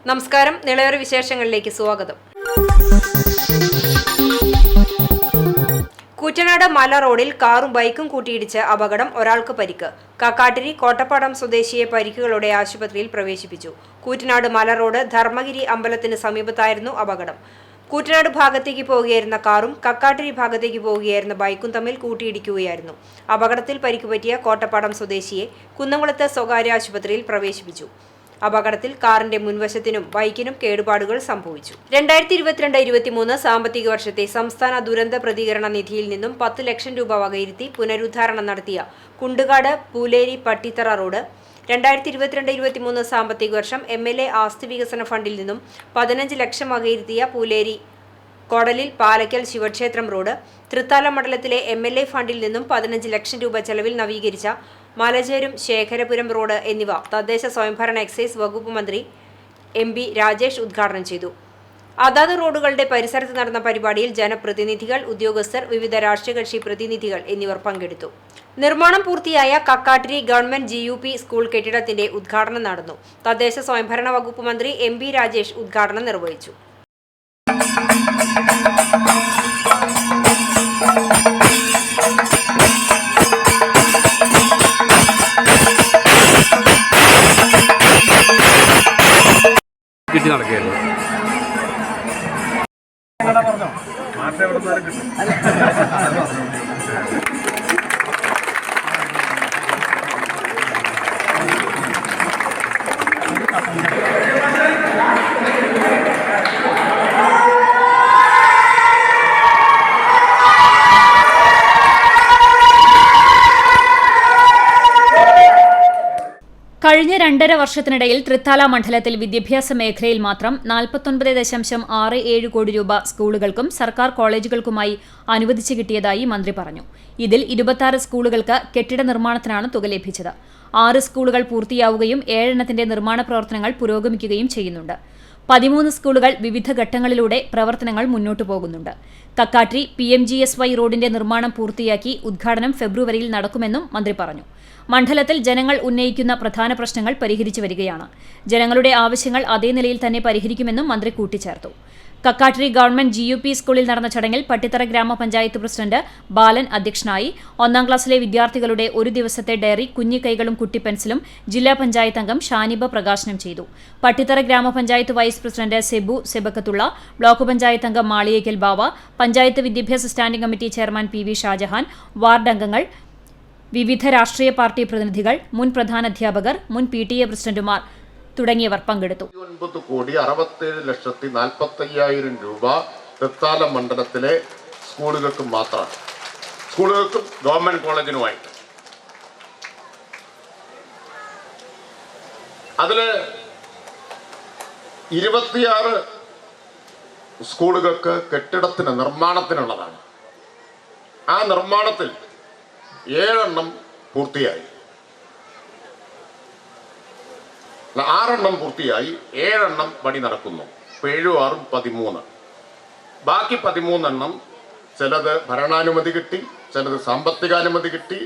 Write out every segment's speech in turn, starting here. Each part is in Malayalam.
നമസ്കാരം. നിളയൊരു വിശേഷങ്ങളിലേക്ക് സ്വാഗതം. കൂറ്റനാട് മല റോഡിൽ കാറും ബൈക്കും കൂട്ടിയിടിച്ച് അപകടം, ഒരാൾക്ക് പരിക്ക്. കക്കാട്ടിരി കോട്ടപ്പാടം സ്വദേശിയെ പരിക്കുകളോടെ ആശുപത്രിയിൽ പ്രവേശിപ്പിച്ചു. കൂറ്റനാട് മല റോഡ് ധർമ്മഗിരി അമ്പലത്തിന് സമീപത്തായിരുന്നു അപകടം. കൂറ്റനാട് ഭാഗത്തേക്ക് പോവുകയായിരുന്ന കാറും കക്കാട്ടിരി ഭാഗത്തേക്ക് പോവുകയായിരുന്ന ബൈക്കും തമ്മിൽ കൂട്ടിയിടിക്കുകയായിരുന്നു. അപകടത്തിൽ പരിക്കുപറ്റിയ കോട്ടപ്പാടം സ്വദേശിയെ കുന്നംകുളത്ത് സ്വകാര്യ ആശുപത്രിയിൽ പ്രവേശിപ്പിച്ചു. അപകടത്തിൽ കാറിന്റെ മുൻവശത്തിനും ബൈക്കിനും കേടുപാടുകൾ സംഭവിച്ചു. 2022-23 സാമ്പത്തിക വർഷത്തെ സംസ്ഥാന ദുരന്ത പ്രതികരണ നിധിയിൽ നിന്നും 10 ലക്ഷം രൂപ വകയിരുത്തി പുനരുദ്ധാരണം നടത്തിയ കുണ്ടുകാട് പൂലേരി പട്ടിത്തറ റോഡ് 2022-23 സാമ്പത്തിക വർഷം MLA ആസ്തി വികസന ഫണ്ടിൽ നിന്നും 15 ലക്ഷം വകയിരുത്തിയ പൂലേരി കോടലിൽ പാലക്കൽ ശിവക്ഷേത്രം റോഡ്, തൃത്താല മണ്ഡലത്തിലെ MLA ഫണ്ടിൽ നിന്നും 15 ലക്ഷം രൂപ ചെലവിൽ നവീകരിച്ച മലചേരും ശേഖരപുരം റോഡ് എന്നിവ തദ്ദേശ സ്വയംഭരണ എക്സൈസ് വകുപ്പ് മന്ത്രി MP രാജേഷ് ഉദ്ഘാടനം ചെയ്തു. അതാത് റോഡുകളുടെ പരിസരത്ത് നടന്ന പരിപാടിയിൽ ജനപ്രതിനിധികൾ, ഉദ്യോഗസ്ഥർ, വിവിധ രാഷ്ട്രീയ കക്ഷി പ്രതിനിധികൾ എന്നിവർ പങ്കെടുത്തു. നിർമ്മാണം പൂർത്തിയായ കക്കാട്ടിരി ഗവൺമെന്റ് GUP സ്കൂൾ കെട്ടിടത്തിന്റെ ഉദ്ഘാടനം നടന്നു. തദ്ദേശ സ്വയംഭരണ വകുപ്പ് മന്ത്രി MP രാജേഷ് ഉദ്ഘാടനം നിർവഹിച്ചു. കിട്ടി നടക്കുകയായിരുന്നു. കഴിഞ്ഞ 2.5 വർഷത്തിനിടയിൽ തൃത്താല മണ്ഡലത്തിൽ വിദ്യാഭ്യാസ മേഖലയിൽ മാത്രം 49.67 കോടി രൂപ സ്കൂളുകൾക്കും സർക്കാർ കോളേജുകൾക്കുമായി അനുവദിച്ചു കിട്ടിയതായി മന്ത്രി പറഞ്ഞു. ഇതിൽ 26 സ്കൂളുകൾക്ക് കെട്ടിട നിർമ്മാണത്തിനാണ് തുക ലഭിച്ചത്. 6 സ്കൂളുകൾ പൂർത്തിയാവുകയും 7 എണ്ണത്തിന്റെ നിർമ്മാണ പ്രവർത്തനങ്ങൾ പുരോഗമിക്കുകയും ചെയ്യുന്നുണ്ട്. 13 സ്കൂളുകൾ വിവിധ ഘട്ടങ്ങളിലൂടെ പ്രവർത്തനങ്ങൾ മുന്നോട്ടു പോകുന്നുണ്ട്. കക്കാട്ടിരി PMGSY റോഡിന്റെ നിർമ്മാണം പൂർത്തിയാക്കി ഉദ്ഘാടനം ഫെബ്രുവരിയിൽ നടക്കുമെന്നും മന്ത്രി പറഞ്ഞു. മണ്ഡലത്തിൽ ജനങ്ങൾ ഉന്നയിക്കുന്ന പ്രധാന പ്രശ്നങ്ങൾ പരിഹരിച്ചു വരികയാണ്. ജനങ്ങളുടെ ആവശ്യങ്ങൾ അതേ നിലയിൽ തന്നെ പരിഹരിക്കുമെന്നും മന്ത്രി കൂട്ടിച്ചേർത്തു. കക്കാട്ടിരി ഗവൺമെന്റ് GUP സ്കൂളിൽ നടന്ന ചടങ്ങിൽ പട്ടിത്തറ ഗ്രാമപഞ്ചായത്ത് പ്രസിഡന്റ് ബാലൻ അധ്യക്ഷനായി. 1-ാം ക്ലാസ്സിലെ വിദ്യാർത്ഥികളുടെ ഒരു ദിവസത്തെ ഡയറി കുഞ്ഞിക്കൈകളും കുട്ടിപ്പെൻസിലും ജില്ലാ പഞ്ചായത്ത് അംഗം ഷാനിബ പ്രകാശനം ചെയ്തു. Pattithara grama panchayat vice president Sebu Sebakkathulla, block panchayat അംഗം മാളിയേക്കൽ ബാവ, പഞ്ചായത്ത് വിദ്യാഭ്യാസ standing committee chairman PV Shajahan, ward അംഗങ്ങൾ, വിവിധ രാഷ്ട്രീയ പാർട്ടി പ്രതിനിധികൾ, മുൻ പ്രധാനാധ്യാപകർ, മുൻ PTA പ്രസിഡന്റുമാർ തുടങ്ങിയവർ പങ്കെടുത്തു. 9,67,45,000 രൂപ തൃത്താല മണ്ഡലത്തിലെ സ്കൂളുകൾക്ക് മാത്രമാണ്. സ്കൂളുകൾക്കും ഗവൺമെന്റ് കോളേജിനുമായിട്ട്. അതില് 26 സ്കൂളുകൾക്ക് കെട്ടിടത്തിന് നിർമ്മാണത്തിനുള്ളതാണ്. ആ നിർമ്മാണത്തിൽ 7 എണ്ണം പൂർത്തിയായി. 6 എണ്ണം പൂർത്തിയായി, 7 എണ്ണം പണി നടക്കുന്നു. 7, 6, 13. ബാക്കി 13 എണ്ണം ചിലത് ഭരണാനുമതി കിട്ടി, ചിലത് സാമ്പത്തികാനുമതി കിട്ടി,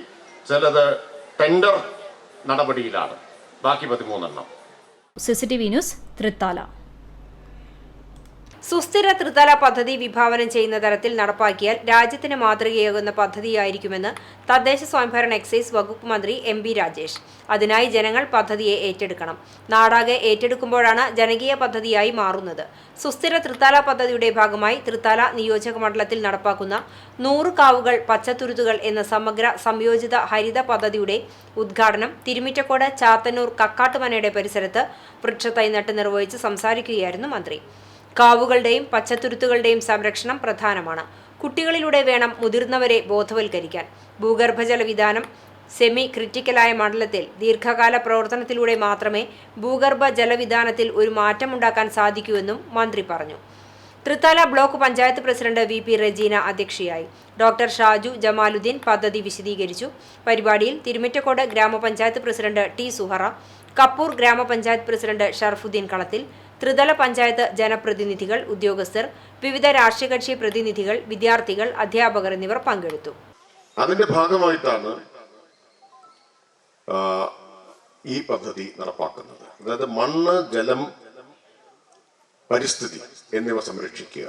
ചിലത് ടെൻഡർ നടപടിയിലാണ്. ബാക്കി 13 എണ്ണം. CCTV news, Thrithala. സുസ്ഥിര തൃത്താല പദ്ധതി വിഭാവനം ചെയ്യുന്ന തരത്തിൽ നടപ്പാക്കിയാൽ രാജ്യത്തിന് മാതൃകയാകുന്ന പദ്ധതിയായിരിക്കുമെന്ന് തദ്ദേശ സ്വയംഭരണ എക്സൈസ് വകുപ്പ് മന്ത്രി MP രാജേഷ്. അതിനായി ജനങ്ങൾ പദ്ധതിയെ ഏറ്റെടുക്കണം. നാടാകെ ഏറ്റെടുക്കുമ്പോഴാണ് ജനകീയ പദ്ധതിയായി മാറുന്നത്. സുസ്ഥിര തൃത്താല പദ്ധതിയുടെ ഭാഗമായി തൃത്താല നിയോജക മണ്ഡലത്തിൽ നടപ്പാക്കുന്ന 100 കാവുകൾ പച്ചത്തുരുത്തുകൾ എന്ന സമഗ്ര സംയോജിത ഹരിത പദ്ധതിയുടെ ഉദ്ഘാടനം തിരുമിറ്റക്കോട് ചാത്തന്നൂർ കക്കാട്ടുമനയുടെ പരിസരത്ത് വൃക്ഷത്തൈ നട്ട് നിർവഹിച്ച് സംസാരിക്കുകയായിരുന്നു മന്ത്രി. കാവുകളുടെയും പച്ചത്തുരുത്തുകളുടെയും സംരക്ഷണം പ്രധാനമാണ്. കുട്ടികളിലൂടെ വേണം മുതിർന്നവരെ ബോധവൽക്കരിക്കാൻ. ഭൂഗർഭജല വിധാനം സെമി ക്രിറ്റിക്കലായ മണ്ഡലത്തിൽ ദീർഘകാല പ്രവർത്തനത്തിലൂടെ മാത്രമേ ഭൂഗർഭ ജലവിധാനത്തിൽ ഒരു മാറ്റമുണ്ടാക്കാൻ സാധിക്കൂവെന്നും മന്ത്രി പറഞ്ഞു. Thrithala block panchayat president VP Regina അധ്യക്ഷയായി. ഡോക്ടർ ഷാജു ജമാലുദ്ദീൻ പദ്ധതി വിശദീകരിച്ചു. പരിപാടിയിൽ തിരുമിറ്റക്കോട് ഗ്രാമപഞ്ചായത്ത് പ്രസിഡന്റ് T സുഹറ, കപ്പൂർ ഗ്രാമപഞ്ചായത്ത് പ്രസിഡന്റ് ഷർഫുദ്ദീൻ കളത്തിൽ, ത്രിതല പഞ്ചായത്ത് ജനപ്രതിനിധികൾ, ഉദ്യോഗസ്ഥർ, വിവിധ രാഷ്ട്രീയ കക്ഷി പ്രതിനിധികൾ, വിദ്യാർത്ഥികൾ, അധ്യാപകർ എന്നിവർ പങ്കെടുത്തു. അതിന്റെ ഭാഗമായിട്ടാണ് ഈ പദ്ധതി നടപ്പാക്കുന്നത്. അതായത് മണ്ണ്, ജലം, പരിസ്ഥിതി എന്നിവ സംരക്ഷിക്കുക.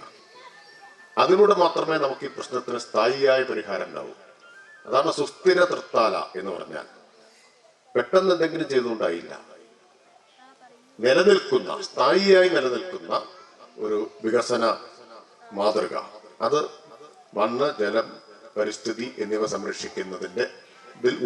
അതിലൂടെ മാത്രമേ നമുക്ക് ഈ പ്രശ്നത്തിന് സ്ഥായിയായ പരിഹാരം ഉണ്ടാവൂ. അതാണ് സുസ്ഥിര തൃത്താല എന്ന് പറഞ്ഞാൽ. പെട്ടെന്ന് എന്തെങ്കിലും ചെയ്തുകൊണ്ടായില്ല. നിലനിൽക്കുന്ന, സ്ഥായിയായി നിലനിൽക്കുന്ന ഒരു വികസന മാതൃക, അത് മണ്ണ്, ജലം, പരിസ്ഥിതി എന്നിവ സംരക്ഷിക്കുന്നതിന്റെ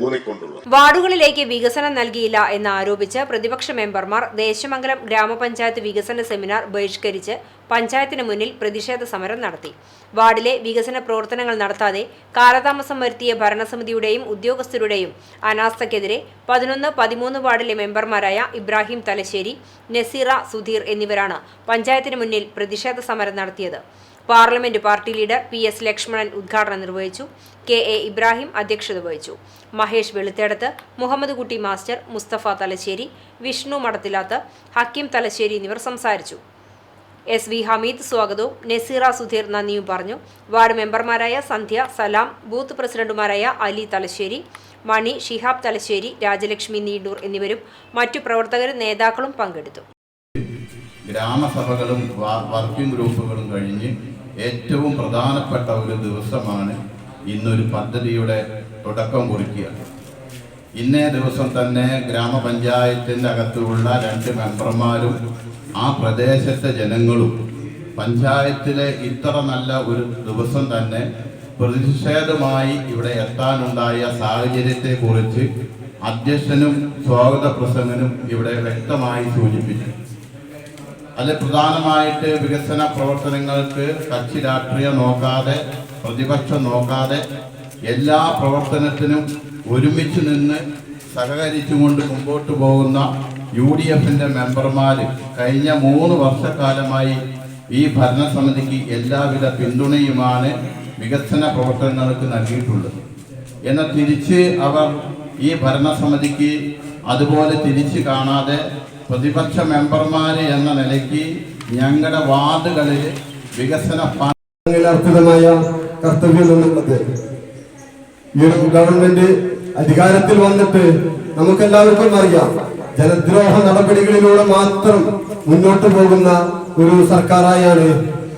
ഊന്നിക്കൊണ്ടുള്ളത്. വാർഡുകളിലേക്ക് വികസനം നൽകിയില്ല എന്ന് ആരോപിച്ച് പ്രതിപക്ഷ മെമ്പർമാർ ദേശമംഗലം ഗ്രാമപഞ്ചായത്ത് വികസന സെമിനാർ ബഹിഷ്കരിച്ച് പഞ്ചായത്തിന് മുന്നിൽ പ്രതിഷേധ സമരം നടത്തി. വാർഡിലെ വികസന പ്രവർത്തനങ്ങൾ നടത്താതെ കാലതാമസം വരുത്തിയ ഭരണസമിതിയുടെയും ഉദ്യോഗസ്ഥരുടെയും അനാസ്ഥയ്ക്കെതിരെ 11, 13 വാർഡിലെ മെമ്പർമാരായ ഇബ്രാഹിം തലശ്ശേരി, നസീറ സുധീർ എന്നിവരാണ് പഞ്ചായത്തിന് മുന്നിൽ പ്രതിഷേധ സമരം നടത്തിയത്. Parliament party leader PS Lakshmanan ഉദ്ഘാടനം നിർവഹിച്ചു. KA ഇബ്രാഹിം അധ്യക്ഷത വഹിച്ചു. മഹേഷ് വെളുത്തേടത്ത്, മുഹമ്മദ് കുട്ടി മാസ്റ്റർ, മുസ്തഫ തലശ്ശേരി, വിഷ്ണു മടത്തിലാത്ത്, ഹക്കീം തലശ്ശേരി എന്നിവർ സംസാരിച്ചു. SV ഹമീദ് സ്വാഗതവും നസീറ സുധീർ നന്ദിയും പറഞ്ഞു. വാർഡ് മെമ്പർമാരായ സന്ധ്യ, സലാം, ബൂത്ത് പ്രസിഡന്റുമാരായ അലി തലശ്ശേരി, മണി, ഷിഹാബ് തലശ്ശേരി, രാജലക്ഷ്മി നീണ്ടൂർ എന്നിവരും മറ്റു പ്രവർത്തകരും നേതാക്കളും പങ്കെടുത്തു. ഗ്രാമസഭകളും വർക്കിംഗ് ഗ്രൂപ്പുകളും കഴിഞ്ഞ് ഏറ്റവും പ്രധാനപ്പെട്ട ഒരു ദിവസമാണ് ഇന്നൊരു പദ്ധതിയുടെ തുടക്കം കുറിക്കുക. ഇന്നേ ദിവസം തന്നെ ഗ്രാമപഞ്ചായത്തിൻ്റെ അകത്തുള്ള 2 മെമ്പർമാരും ആ പ്രദേശത്തെ ജനങ്ങളും പഞ്ചായത്തിലെ ഇത്ര നല്ല ഒരു ദിവസം തന്നെ പ്രതിഷേധമായി ഇവിടെ എത്താനുണ്ടായ സാഹചര്യത്തെക്കുറിച്ച് അധ്യക്ഷനും സ്വാഗത പ്രസംഗനും ഇവിടെ വ്യക്തമായി സൂചിപ്പിച്ചു. അതിൽ പ്രധാനമായിട്ട് വികസന പ്രവർത്തനങ്ങൾക്ക് കക്ഷി രാഷ്ട്രീയം നോക്കാതെ, പ്രതിപക്ഷം നോക്കാതെ എല്ലാ പ്രവർത്തനത്തിനും ഒരുമിച്ച് നിന്ന് സഹകരിച്ചുകൊണ്ട് മുമ്പോട്ട് പോകുന്ന UDFന്റെ മെമ്പർമാർ കഴിഞ്ഞ 3 വർഷക്കാലമായി ഈ ഭരണസമിതിക്ക് എല്ലാവിധ പിന്തുണയുമാണ് വികസന പ്രവർത്തനങ്ങൾക്ക് നൽകിയിട്ടുള്ളത്. എന്നാൽ തിരിച്ച് അവർ ഈ ഭരണസമിതിക്ക് അതുപോലെ തിരിച്ച് കാണാതെ പ്രതിപക്ഷ മെമ്പർമാർ എന്ന നിലയ്ക്ക് ഞങ്ങളുടെ വാർഡുകളിൽ വികസന അർപ്പിതമായ കർത്തവ്യം എന്നുള്ളത് ഈ ഒരു ഗവൺമെന്റ് അധികാരത്തിൽ വന്നിട്ട് നമുക്കെല്ലാവർക്കും അറിയാം, ജനദ്രോഹ നടപടികളിലൂടെ മാത്രം മുന്നോട്ട് പോകുന്ന ഒരു സർക്കാരായാണ്.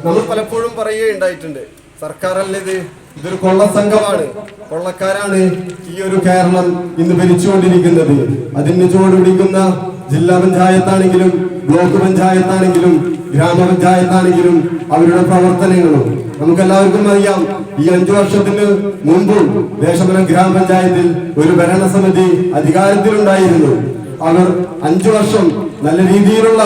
നമ്മൾ പലപ്പോഴും പറയുകയുണ്ടായിട്ടുണ്ട്, സർക്കാരല്ല ഇതൊരു കൊള്ള സംഘമാണ്, കൊള്ളക്കാരാണ് ഈ ഒരു കേരളം ഇന്ന് ഭരിച്ചുകൊണ്ടിരിക്കുന്നത്. അതിന് ചുവട് പിടിക്കുന്ന ജില്ലാ പഞ്ചായത്താണെങ്കിലും ബ്ലോക്ക് പഞ്ചായത്താണെങ്കിലും ഗ്രാമപഞ്ചായത്താണെങ്കിലും അവരുടെ പ്രവർത്തനങ്ങളും നമുക്കെല്ലാവർക്കും അറിയാം. ഈ 5 വർഷത്തിന് മുമ്പും ദേശമംഗലം ഗ്രാമപഞ്ചായത്തിൽ ഒരു ഭരണസമിതി അധികാരത്തിലുണ്ടായിരുന്നു. അവർ 5 വർഷം നല്ല രീതിയിലുള്ള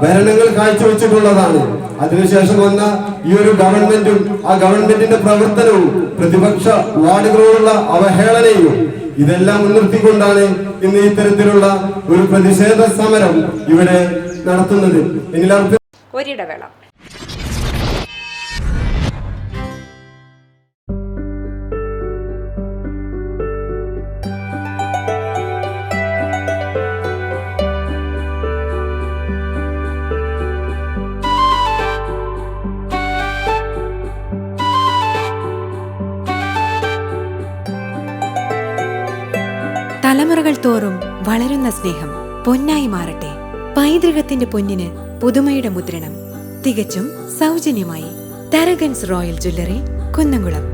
ഭരണങ്ങൾ കാഴ്ചവെച്ചിട്ടുള്ളതാണ്. അതിനുശേഷം വന്ന ഈ ഒരു ഗവൺമെന്റും ആ ഗവൺമെന്റിന്റെ പ്രവർത്തനവും പ്രതിപക്ഷ വാർഡുകളോടുള്ള അവഹേളനയും ഇതെല്ലാം മുൻനിർത്തിക്കൊണ്ടാണ് ഇന്ന് ഇത്തരത്തിലുള്ള ഒരു പ്രതിഷേധ സമരം ഇവിടെ നടത്തുന്നത്. ഒരിടവേള. തലമുറകൾ തോറും വളരുന്ന സ്നേഹം പൊന്നായി മാറട്ടെ. പൈതൃകത്തിന്റെ പൊന്നിന് പുതുമയുടെ മുദ്രണം, തികച്ചും സൗജന്യമായി. Tharakans royal jewellery, Kunnamkulam.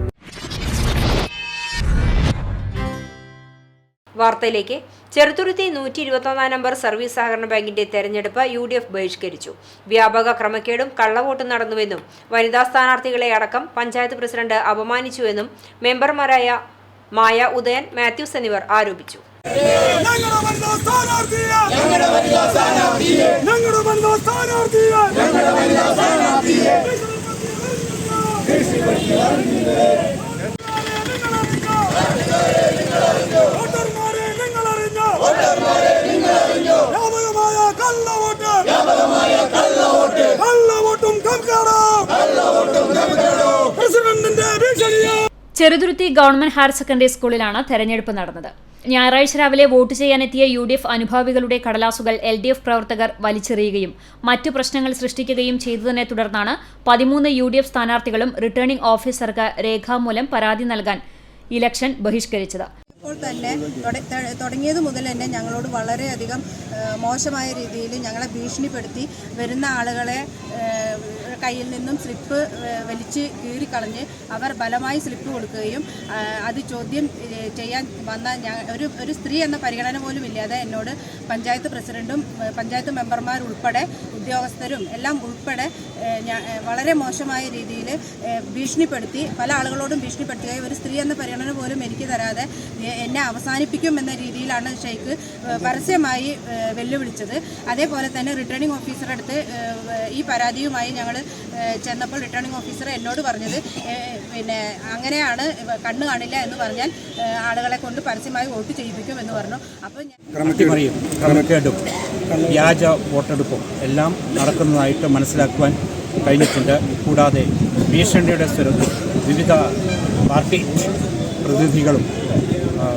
വാർത്തയിലേക്ക്. ചെറുതുരുത്തി 121 നമ്പർ സർവീസ് സഹകരണ ബാങ്കിന്റെ തെരഞ്ഞെടുപ്പ് UDF ബഹിഷ്കരിച്ചു. വ്യാപക ക്രമക്കേടും കള്ളവോട്ടും നടന്നുവെന്നും വനിതാ സ്ഥാനാർത്ഥികളെ അടക്കം പഞ്ചായത്ത് പ്രസിഡന്റ് അപമാനിച്ചുവെന്നും മെമ്പർമാരായ മായ, ഉദയൻ, മാത്യൂസ് എന്നിവർ ആരോപിച്ചു. ചെറുതുരുത്തി ഗവൺമെന്റ് ഹയർ സെക്കൻഡറി സ്കൂളിലാണ് തെരഞ്ഞെടുപ്പ് നടന്നത്. ഞായറാഴ്ച രാവിലെ വോട്ട് ചെയ്യാനെത്തിയ UDF അനുഭാവികളുടെ കടലാസുകൾ LDF പ്രവർത്തകർ വലിച്ചെറിയുകയും മറ്റു പ്രശ്നങ്ങൾ സൃഷ്ടിക്കുകയും ചെയ്തതിനെ തുടർന്നാണ് 13 UDF സ്ഥാനാർത്ഥികളും റിട്ടേണിംഗ് ഓഫീസർക്ക് രേഖാമൂലം പരാതി നൽകാൻ ഇലക്ഷൻ ബഹിഷ്കരിച്ചത്. ഇപ്പോൾ തന്നെ തുടങ്ങിയത് മുതൽ തന്നെ ഞങ്ങളോട് വളരെയധികം മോശമായ രീതിയിൽ ഞങ്ങളെ ഭീഷണിപ്പെടുത്തി വരുന്ന ആളുകളെ കയ്യിൽ നിന്നും സ്ലിപ്പ് വലിച്ച് കീറിക്കളഞ്ഞ് അവർ ബലമായി സ്ലിപ്പ് കൊടുക്കുകയും അത് ചോദ്യം ചെയ്യാൻ വന്ന ഒരു സ്ത്രീ എന്ന പരിഗണന പോലും ഇല്ലാതെ എന്നോട് പഞ്ചായത്ത് പ്രസിഡന്റും പഞ്ചായത്ത് മെമ്പർമാരുൾപ്പെടെ ഉദ്യോഗസ്ഥരും എല്ലാം ഉൾപ്പെടെ വളരെ മോശമായ രീതിയിൽ ഭീഷണിപ്പെടുത്തി പല ആളുകളോടും ഭീഷണിപ്പെടുത്തുകയും ഒരു സ്ത്രീ എന്ന പരിഗണന പോലും എനിക്ക് തരാതെ എന്നെ അവസാനിപ്പിക്കും എന്ന രീതിയിലാണ് ഷെയ്ഖ് പരസ്യമായി വെല്ലുവിളിച്ചത്. അതേപോലെ തന്നെ റിട്ടേണിംഗ് ഓഫീസറുടെ അടുത്ത് ഈ പരാതിയുമായി ഞങ്ങൾ ചെന്നപ്പോൾ റിട്ടേണിംഗ് ഓഫീസർ എന്നോട് പറഞ്ഞത് പിന്നെ അങ്ങനെയാണ് കണ്ണ് കാണില്ല എന്ന് പറഞ്ഞാൽ ആളുകളെ കൊണ്ട് പരസ്യമായി വോട്ട് ചെയ്യിപ്പിക്കും എന്ന് പറഞ്ഞു. അപ്പോൾ ക്രമക്കേടും വ്യാജ വോട്ടെടുപ്പും എല്ലാം നടക്കുന്നതായിട്ട് മനസ്സിലാക്കുവാൻ കഴിഞ്ഞിട്ടുണ്ട്. കൂടാതെ ഭീഷണിയുടെ സ്വരത്തിൽ വിവിധ പാർട്ടി പ്രതിനിധികളും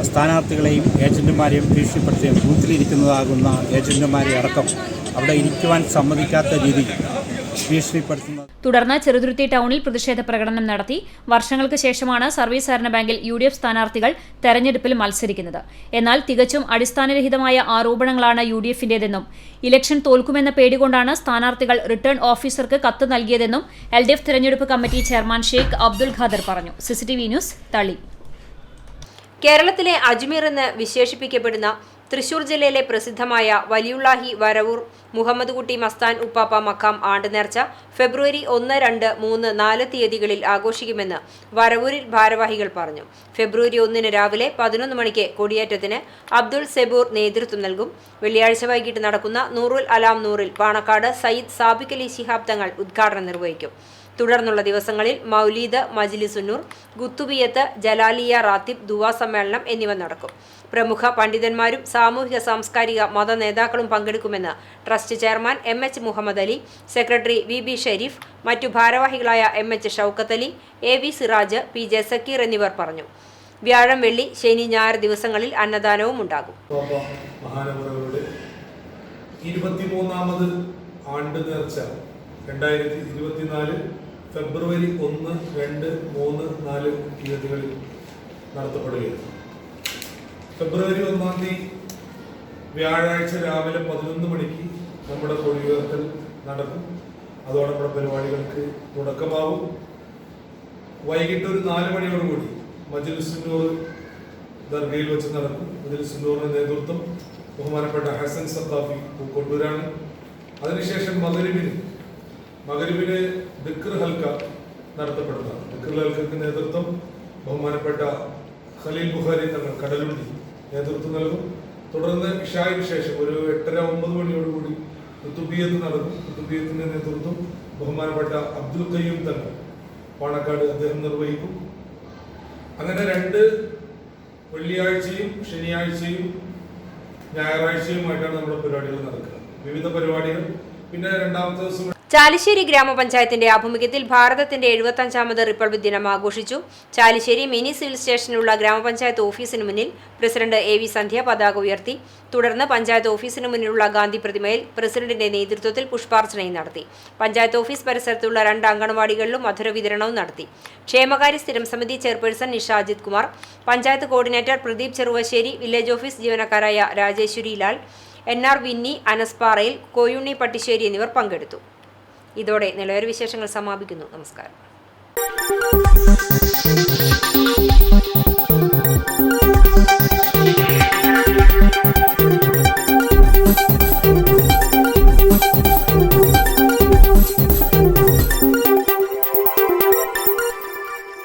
സ്ഥാനാർത്ഥികളെയും ഏജന്റുമാരെയും ഭീഷണിപ്പെടുത്തുകയും ബൂത്തിലിരിക്കുന്നതാകുന്ന ഏജന്റുമാരെ അടക്കം അവിടെ ഇരിക്കുവാൻ സമ്മതിക്കാത്ത രീതിയിൽ ഭീഷണിപ്പെടുത്തുന്നത്. തുടർന്ന് ചെറുതുരുത്തി ടൗണിൽ പ്രതിഷേധ പ്രകടനം നടത്തി. വർഷങ്ങൾക്ക് ശേഷമാണ് സർവീസ് സഹകരണ ബാങ്കിൽ UDF സ്ഥാനാർത്ഥികൾ തെരഞ്ഞെടുപ്പിൽ മത്സരിക്കുന്നത്. എന്നാൽ തികച്ചും അടിസ്ഥാനരഹിതമായ ആരോപണങ്ങളാണ് UDFന്റേതെന്നും ഇലക്ഷൻ തോൽക്കുമെന്ന പേടികൊണ്ടാണ് സ്ഥാനാർത്ഥികൾ റിട്ടേൺ ഓഫീസർക്ക് കത്ത് നൽകിയതെന്നും LDF തെരഞ്ഞെടുപ്പ് committee chairman Sheikh Abdul Khader പറഞ്ഞു. CCTV ന്യൂസ് തളി. കേരളത്തിലെ അജ്മീർ എന്ന് വിശേഷിപ്പിക്കപ്പെടുന്ന തൃശൂർ ജില്ലയിലെ പ്രസിദ്ധമായ വലിയുള്ളാഹി വരവൂർ മുഹമ്മദ് കുട്ടി മസ്താൻ ഉപ്പാപ്പ മക്കാം ആണ്ടുനേർച്ച ഫെബ്രുവരി 1, 2, 3, 4 തീയതികളിൽ ആഘോഷിക്കുമെന്ന് വരവൂരിൽ ഭാരവാഹികൾ പറഞ്ഞു. ഫെബ്രുവരി 1 രാവിലെ 11 മണിക്ക് കൊടിയേറ്റത്തിന് അബ്ദുൾ സെബൂർ നേതൃത്വം നൽകും. വെള്ളിയാഴ്ച വൈകിട്ട് നടക്കുന്ന നൂറുൽ അലാം നൂറിൽ പാണക്കാട് സയ്യിദ് സാബിക് അലി ശിഹാബ് തങ്ങൾ ഉദ്ഘാടനം നിർവഹിക്കും. തുടർന്നുള്ള ദിവസങ്ങളിൽ മൗലീദ്, മജ്ലിസുന്നൂർ, ഗുത്തുബിയത്ത്, ജലാലിയ റാത്തിബ്, ദുവാ സമ്മേളനം എന്നിവ നടക്കും. പ്രമുഖ പണ്ഡിതന്മാരും സാമൂഹിക സാംസ്കാരിക മത നേതാക്കളും പങ്കെടുക്കുമെന്ന് trust chairman MH Muhammad Ali, secretary VB Sharif, മറ്റു ഭാരവാഹികളായ MH Shoukath Ali, AV Siraj, PJ Zakir എന്നിവർ പറഞ്ഞു. വ്യാഴം, വെള്ളി, ശനി, ഞായർ ദിവസങ്ങളിൽ അന്നദാനവും ഉണ്ടാകും. മഹാനവറുകളുടെ 23ാമത് ആണ്ട് നേർച്ച 2024 ഫെബ്രുവരി 1, 2, 3, 4 തീയതികളിൽ നടത്തപ്പെടുകയാണ്. ഫെബ്രുവരി 1-ാം തീയതി വ്യാഴാഴ്ച രാവിലെ 11 മണിക്ക് നമ്മുടെ കൊടിയുയർത്തൽ നടക്കും. അതോടെ നമ്മുടെ പരിപാടികൾക്ക് തുടക്കമാവും. വൈകിട്ട് ഒരു 4 മണിയോടുകൂടി മജ്ലിസുന്നൂർ ദർഗയിൽ വെച്ച് നടക്കും. മജ്ലിസുന്നൂറിന്റെ നേതൃത്വം ബഹുമാനപ്പെട്ട ഹസൻ സത്താഫി പൂക്കോട്ടൂരാണ്. അതിനുശേഷം മഗ്‌രിബിന് ദിക്ർ ഹൽക്ക നടത്തപ്പെടുന്നതാണ്. ദിക്ർ ഹൽക്കയ്ക്ക് നേതൃത്വം ബഹുമാനപ്പെട്ട ഖലീൽ ബുഖാരി തങ്ങൾ കടലുണ്ടി നേതൃത്വം നൽകും. തുടർന്ന് ഇഷായിന് ശേഷം ഒരു 8:30-9 മണിയോടുകൂടി കുത്തുബിയത്ത് നടക്കും. കുത്തുബിയത്തിന്റെ നേതൃത്വം ബഹുമാനപ്പെട്ട അബ്ദുൽ ഖയ്യൂം തങ്ങൾ പാണക്കാട് അദ്ദേഹം നിർവഹിക്കും. അങ്ങനെ 2 വെള്ളിയാഴ്ചയും ശനിയാഴ്ചയും ഞായറാഴ്ചയുമായിട്ടാണ് നമ്മുടെ പരിപാടികൾ നടക്കുക. വിവിധ പരിപാടികൾ. പിന്നെ രണ്ടാമത്തെ ദിവസം ചാലിശ്ശേരി ഗ്രാമപഞ്ചായത്തിന്റെ ആഭിമുഖ്യത്തിൽ ഭാരതത്തിന്റെ 75ാമത് റിപ്പബ്ലിക് ദിനം ആഘോഷിച്ചു. ചാലിശ്ശേരി മിനി സിവിൽ സ്റ്റേഷനിലുള്ള ഗ്രാമപഞ്ചായത്ത് ഓഫീസിന് മുന്നിൽ പ്രസിഡന്റ് AV സന്ധ്യ പതാക ഉയർത്തി. തുടർന്ന് പഞ്ചായത്ത് ഓഫീസിന് മുന്നിലുള്ള ഗാന്ധി പ്രതിമയിൽ പ്രസിഡന്റിന്റെ നേതൃത്വത്തിൽ പുഷ്പാർച്ചനയും നടത്തി. പഞ്ചായത്ത് ഓഫീസ് പരിസരത്തുള്ള 2 അങ്കണവാടികളിലും മധുര വിതരണവും നടത്തി. ക്ഷേമകാര്യ സ്ഥിരം സമിതി chairperson Nisha Ajith Kumar, panchayat coordinator Pradeep Cheruvassery, village office ജീവനക്കാരായ രാജേശ്വരി ലാൽ, NR വിന്നി, അനസ് പാറയിൽ, കോയുണ്ണി പട്ടിശ്ശേരി എന്നിവർ പങ്കെടുത്തു. ഇതോടെ നിലവര വിശേഷങ്ങൾ സമാപിക്കുന്നു. നമസ്കാരം.